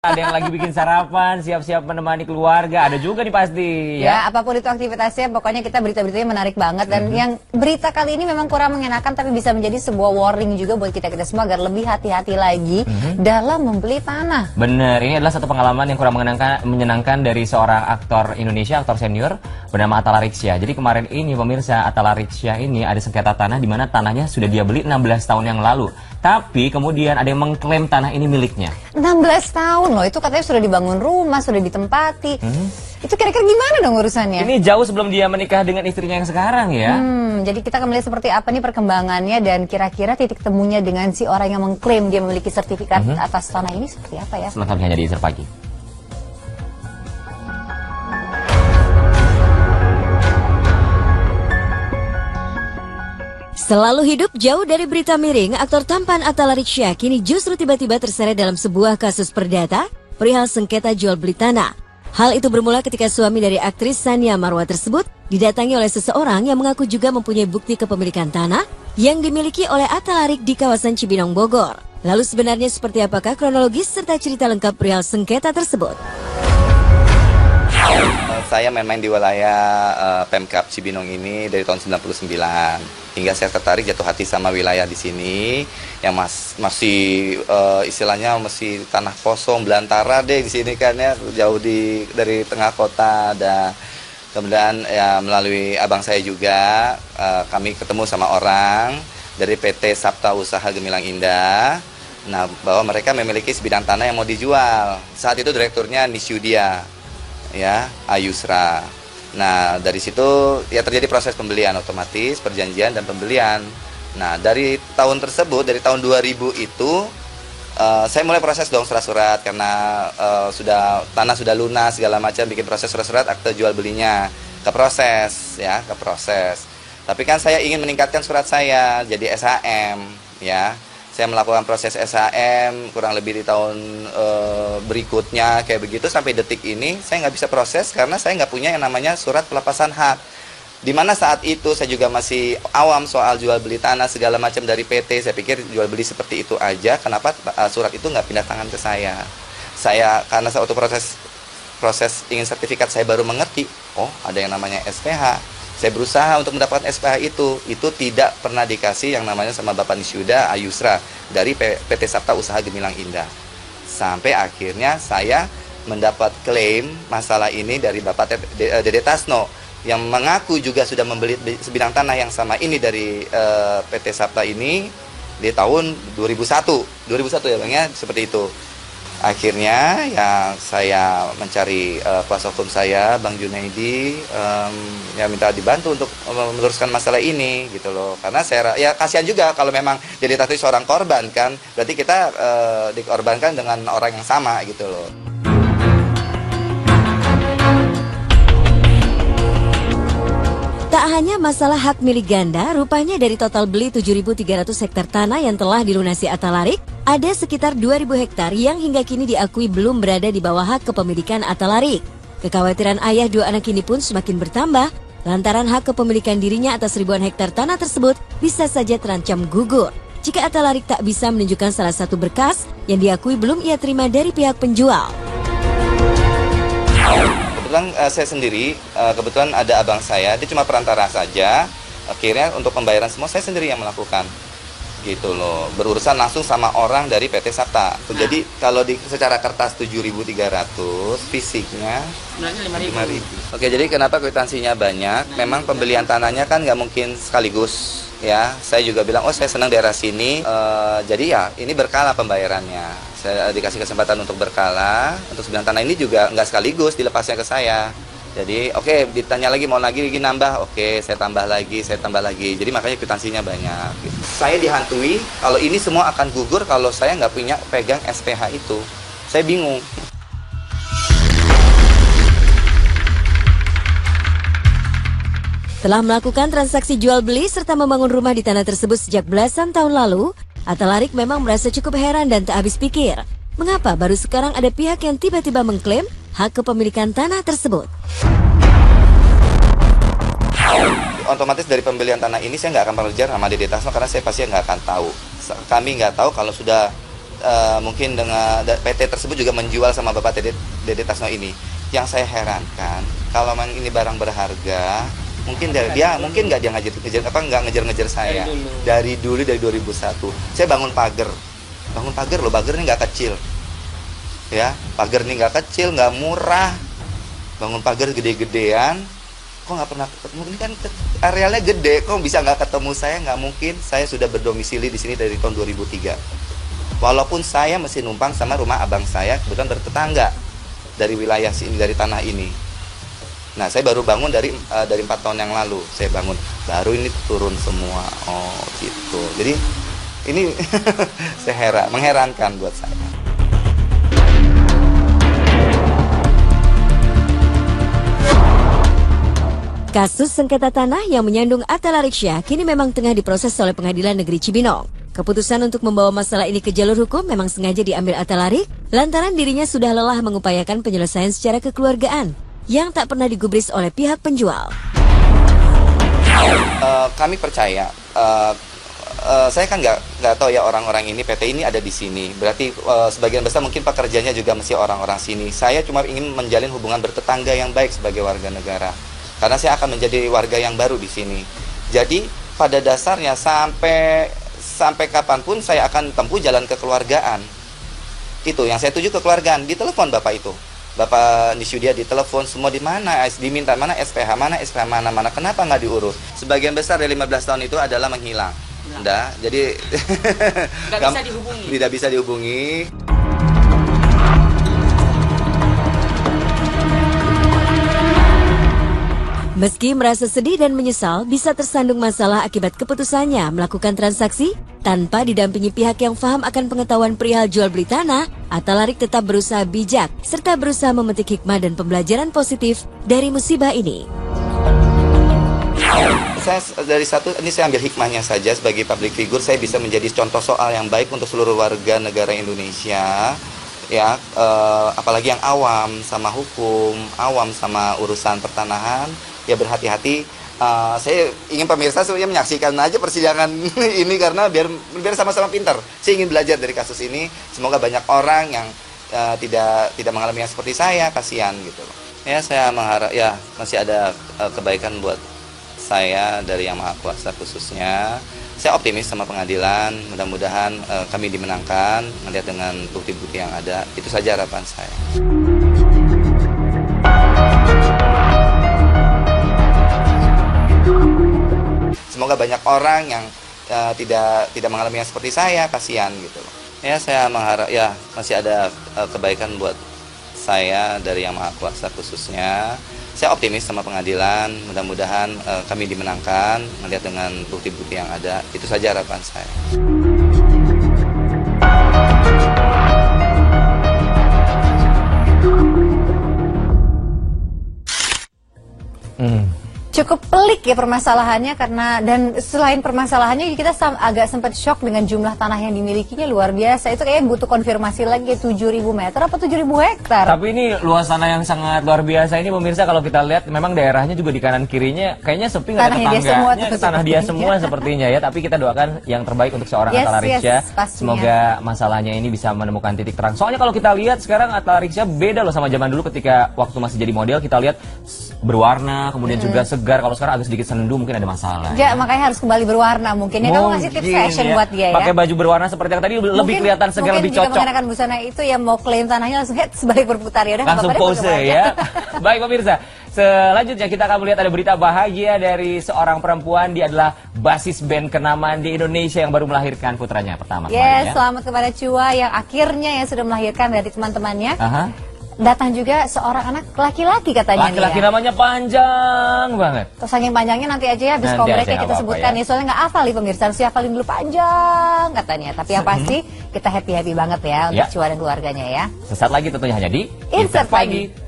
Ada yang lagi bikin sarapan, siap-siap menemani keluarga, ada juga nih pasti. Ya, apapun itu aktivitasnya, pokoknya kita berita-beritanya menarik banget. Dan yang berita kali ini memang kurang mengenakan, tapi bisa menjadi sebuah warning juga buat kita-kita semua agar lebih hati-hati lagi dalam membeli tanah. Bener, ini adalah satu pengalaman yang kurang menyenangkan dari seorang aktor Indonesia, aktor senior bernama Atta Laryxia. Jadi kemarin ini pemirsa, Atta Laryxia ini ada sengketa tanah di mana tanahnya sudah dia beli 16 tahun yang lalu. Tapi kemudian ada yang mengklaim tanah ini miliknya. 16 tahun loh, itu katanya sudah dibangun rumah, sudah ditempati. Itu kira-kira gimana dong urusannya? Ini jauh sebelum dia menikah dengan istrinya yang sekarang ya. Jadi kita akan melihat seperti apa nih perkembangannya dan kira-kira titik temunya dengan si orang yang mengklaim dia memiliki sertifikat atas tanah ini seperti apa ya? Selengkapnya di Insert Pagi. Selalu hidup jauh dari berita miring, aktor tampan Atta Laryxia kini justru tiba-tiba terseret dalam sebuah kasus perdata perihal sengketa jual beli tanah. Hal itu bermula ketika suami dari aktris Tsania Marwa tersebut didatangi oleh seseorang yang mengaku juga mempunyai bukti kepemilikan tanah yang dimiliki oleh Atta Laryxia di kawasan Cibinong, Bogor. Lalu sebenarnya seperti apakah kronologis serta cerita lengkap perihal sengketa tersebut? Saya main-main di wilayah Pemkab Cibinong ini dari tahun 99. Hingga saya tertarik jatuh hati sama wilayah di sini yang masih istilahnya masih tanah kosong, belantara deh di sini kan ya, jauh dari tengah kota. Dan kemudian ya melalui abang saya juga kami ketemu sama orang dari PT Sabta Usaha Gemilang Indah. Nah, bahwa mereka memiliki sebidang tanah yang mau dijual. Saat itu direkturnya Nisyudia, ya, Ayusra. Nah, dari situ ya terjadi proses pembelian otomatis, perjanjian dan pembelian. Nah, dari tahun tersebut, dari tahun 2000 itu saya mulai proses dong surat-surat karena tanah sudah lunas segala macam, bikin proses surat-surat akte jual belinya, ke proses ya, ke proses. Tapi kan saya ingin meningkatkan surat saya jadi SHM ya. Saya melakukan proses SHM kurang lebih di tahun berikutnya kayak begitu sampai detik ini saya nggak bisa proses karena saya nggak punya yang namanya surat pelepasan hak. Dimana saat itu saya juga masih awam soal jual beli tanah segala macam dari PT. Saya pikir jual beli seperti itu aja. Kenapa surat itu nggak pindah tangan ke saya? Saya karena waktu proses ingin sertifikat saya baru mengerti. Oh, ada yang namanya SPH. Saya berusaha untuk mendapatkan SPH itu tidak pernah dikasih yang namanya sama Bapak Nisyuda Ayusra dari PT Sabta Usaha Gemilang Indah. Sampai akhirnya saya mendapat klaim masalah ini dari Bapak Dede Tasno yang mengaku juga sudah membeli sebidang tanah yang sama ini dari PT Sabta ini di tahun 2001 ya Bang ya, seperti itu. Akhirnya ya saya mencari kuasa hukum saya, Bang Junaidi, ya minta dibantu untuk meluruskan masalah ini gitu loh. Karena saya ya kasihan juga kalau memang jadi tadi seorang korban kan, berarti kita dikorbankan dengan orang yang sama gitu loh. Tak hanya masalah hak milik ganda, rupanya dari total beli 7.300 hektar tanah yang telah dilunasi Atta Laryxia, ada sekitar 2.000 hektar yang hingga kini diakui belum berada di bawah hak kepemilikan Atta Laryxia. Kekhawatiran ayah dua anak ini pun semakin bertambah, lantaran hak kepemilikan dirinya atas ribuan hektar tanah tersebut bisa saja terancam gugur jika Atta Laryxia tak bisa menunjukkan salah satu berkas yang diakui belum ia terima dari pihak penjual. Kebetulan saya sendiri, kebetulan ada abang saya, dia cuma perantara saja. Akhirnya untuk pembayaran semua saya sendiri yang melakukan, gitu loh. Berurusan langsung sama orang dari PT Sabta. Jadi kalau secara kertas 7.300, fisiknya 5.000. Oke, jadi kenapa kwitansinya banyak? Memang pembelian tanahnya kan nggak mungkin sekaligus. Ya, saya juga bilang, oh saya senang daerah sini, jadi ya ini berkala pembayarannya. Saya dikasih kesempatan untuk berkala, untuk sebidang tanah ini juga nggak sekaligus dilepasnya ke saya. Jadi oke, ditanya lagi mau lagi nambah, oke saya tambah lagi. Jadi makanya kwitansinya banyak. Gitu. Saya dihantui kalau ini semua akan gugur kalau saya nggak punya pegang SPH itu. Saya bingung. Telah melakukan transaksi jual beli serta membangun rumah di tanah tersebut sejak belasan tahun lalu, Atta Laryxia memang merasa cukup heran dan tak habis pikir. Mengapa baru sekarang ada pihak yang tiba-tiba mengklaim hak kepemilikan tanah tersebut? Otomatis dari pembelian tanah ini saya nggak akan mengejar sama Dede Tasno karena saya pasti nggak akan tahu. Kami nggak tahu kalau sudah mungkin dengan PT tersebut juga menjual sama Bapak Dede Tasno ini. Yang saya herankan, kalau memang ini barang berharga, mungkin dia nggak ngejar saya dari dulu dari 2001. Saya bangun pagar loh, pagar ini nggak kecil, ya pagar ini nggak kecil, nggak murah, bangun pagar gede-gedean. Kok nggak pernah ketemu, ini kan arealnya gede, kok bisa nggak ketemu saya? Nggak mungkin, saya sudah berdomisili di sini dari tahun 2003. Walaupun saya masih numpang sama rumah abang saya, kebetulan bertetangga dari wilayah sini, dari tanah ini. Nah, saya baru bangun dari 4 tahun yang lalu, saya bangun, baru ini turun semua. Oh gitu, jadi ini mengherankan buat saya. Kasus sengketa tanah yang menyandung Atta Lareksya kini memang tengah diproses oleh Pengadilan Negeri Cibinong. Keputusan untuk membawa masalah ini ke jalur hukum memang sengaja diambil Atta Larik lantaran dirinya sudah lelah mengupayakan penyelesaian secara kekeluargaan yang tak pernah digubris oleh pihak penjual. Kami percaya, saya kan nggak tahu ya orang-orang ini, PT ini ada di sini. Berarti sebagian besar mungkin pekerjanya juga masih orang-orang sini. Saya cuma ingin menjalin hubungan bertetangga yang baik sebagai warga negara. Karena saya akan menjadi warga yang baru di sini. Jadi pada dasarnya sampai kapanpun saya akan tempuh jalan kekeluargaan. Itu yang saya tuju kekeluargaan. Ditelepon Bapak itu, Bapak Nisyudia ditelepon, semua di mana, diminta mana SPH, mana, kenapa nggak diurus? Sebagian besar dari 15 tahun itu adalah menghilang. Jadi tidak bisa dihubungi. Meski merasa sedih dan menyesal bisa tersandung masalah akibat keputusannya melakukan transaksi tanpa didampingi pihak yang paham akan pengetahuan perihal jual beli tanah, Atta Larik tetap berusaha bijak serta berusaha memetik hikmah dan pembelajaran positif dari musibah ini. Ini saya ambil hikmahnya saja sebagai public figure, saya bisa menjadi contoh soal yang baik untuk seluruh warga negara Indonesia. Ya, apalagi yang awam sama hukum, awam sama urusan pertanahan, ya berhati-hati. Saya ingin pemirsa semuanya menyaksikan aja persidangan ini karena biar sama-sama pintar. Saya ingin belajar dari kasus ini. Semoga banyak orang yang tidak mengalami yang seperti saya, kasihan gitu. Ya, saya mengharap ya masih ada kebaikan buat saya dari Yang Maha Kuasa khususnya. Saya optimis sama pengadilan, mudah-mudahan kami dimenangkan, melihat dengan bukti-bukti yang ada. Itu saja harapan saya. Semoga banyak orang yang tidak mengalami yang seperti saya, kasihan gitu. Ya, saya mengharap ya masih ada kebaikan buat saya dari Yang Maha Kuasa khususnya. Saya optimis sama pengadilan, mudah-mudahan kami dimenangkan, melihat dengan bukti-bukti yang ada. Itu saja harapan saya. Cukup pelik ya permasalahannya dan selain permasalahannya kita agak sempat shock dengan jumlah tanah yang dimilikinya luar biasa. Itu kayaknya butuh konfirmasi lagi, 7.000 meter apa 7.000 hektar. Tapi ini luas tanah yang sangat luar biasa ini pemirsa, kalau kita lihat memang daerahnya juga di kanan kirinya kayaknya sepi, nggak ada tetangganya, tanah dia semua sepertinya ya. Tapi kita doakan yang terbaik untuk seorang Atta Lareksya. Semoga masalahnya ini bisa menemukan titik terang. Soalnya kalau kita lihat sekarang Atta Lareksya beda loh sama zaman dulu ketika waktu masih jadi model, kita lihat berwarna, kemudian juga segar. Kalau sekarang agak sedikit sendu mungkin ada masalah. Ya, makanya harus kembali berwarna mungkin. Ya, kamu ngasih tips fashion buat dia ya. Pakai baju berwarna seperti yang tadi lebih kelihatan segar, lebih cocok. Mungkin mengenakan busana itu yang mau klaim tanahnya langsung sebalik berputar ya. Langsung pose ya. Baik pemirsa, selanjutnya kita akan melihat ada berita bahagia dari seorang perempuan. Dia adalah basis band kenamaan di Indonesia yang baru melahirkan putranya pertama. Yes, selamat kepada Chua yang akhirnya sudah melahirkan dari teman-temannya. Datang juga seorang anak laki-laki katanya. Laki-laki namanya panjang banget. Terus saking panjangnya nanti aja ya habis kompleknya kita sebutkan ya. Soalnya nggak hafal nih pemirsa, harus hafalin dulu panjang katanya. Tapi yang pasti kita happy-happy banget ya untuk Chua dan keluarganya ya. Sesaat lagi tentunya hanya di Insert Pagi.